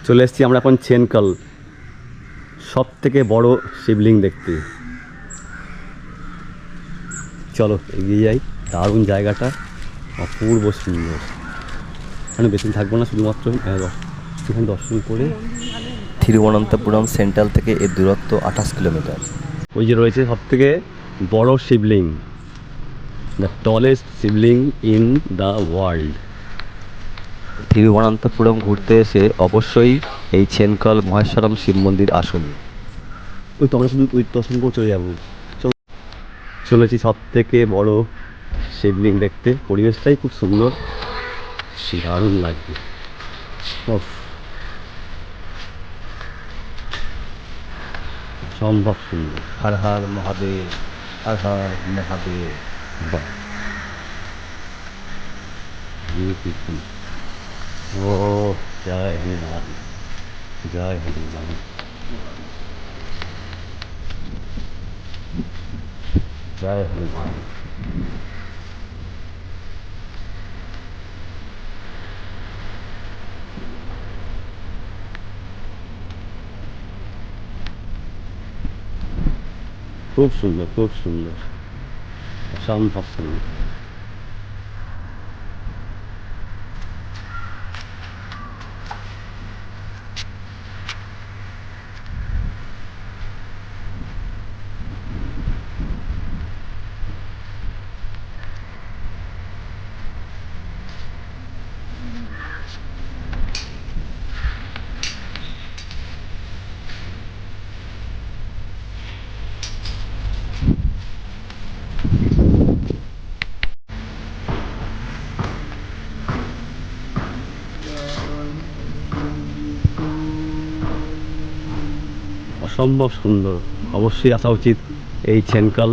চলে এসেছি আমরা এখন চেনকল, সব থেকে বড় শিবলিঙ্গ দেখতে। চলো এগিয়ে যাই। দারুণ জায়গাটা, অপূর্ব সুন্দর। এখানে বেশি থাকবো না, শুধুমাত্র এখানে দর্শন করে। থিরুবনন্তপুরম সেন্ট্রাল থেকে এর দূরত্ব 28 কিলোমিটার। ওই যে রয়েছে সব থেকে বড় শিবলিঙ্গ, দ্য টলেস্ট শিবলিঙ্গ ইন দ্য ওয়ার্ল্ড। থিরুবনন্তপুরম ঘুরতে এসে অবশ্যই এই চেনকল মহেশ্বরম শিব মন্দির আসুন। ওই তো আমরা শুধু ওই দর্শন করে চলে যাবো। চলেছি সব থেকে বড় শিবলিঙ্গ দেখতে। পরিবেশটাই খুব সুন্দর, দারুণ লাগবে। সম্ভব সুন্দর। হর হর মহাদেব, হর হর মহাদেব। বাহ, বিউটিফুল। ও জয় হনুমান, জয় হনুমান। জয় হনুমান। খুব সুন্দর, খুব সুন্দর, অসম্ভব সুন্দর। অসম্ভব সুন্দর, অবশ্যই আসা উচিত এই চেনকল।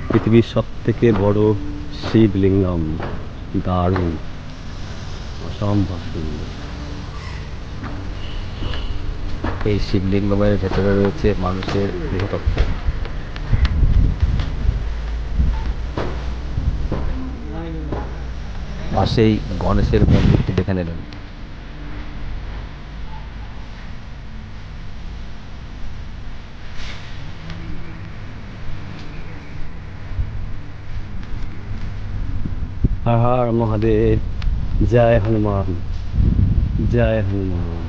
পৃথিবীর সব থেকে বড় শিবলিঙ্গম, দারুণ, অসম্ভব সুন্দর। এই শিবলিঙ্গমের ভেতরে রয়েছে মানুষের দেহতত্ত্ব। পাশেই গণেশের মন্দিরটি দেখে নেবেন। হর হর মহাদেব, জয় হনুমান, জয় হনুমান।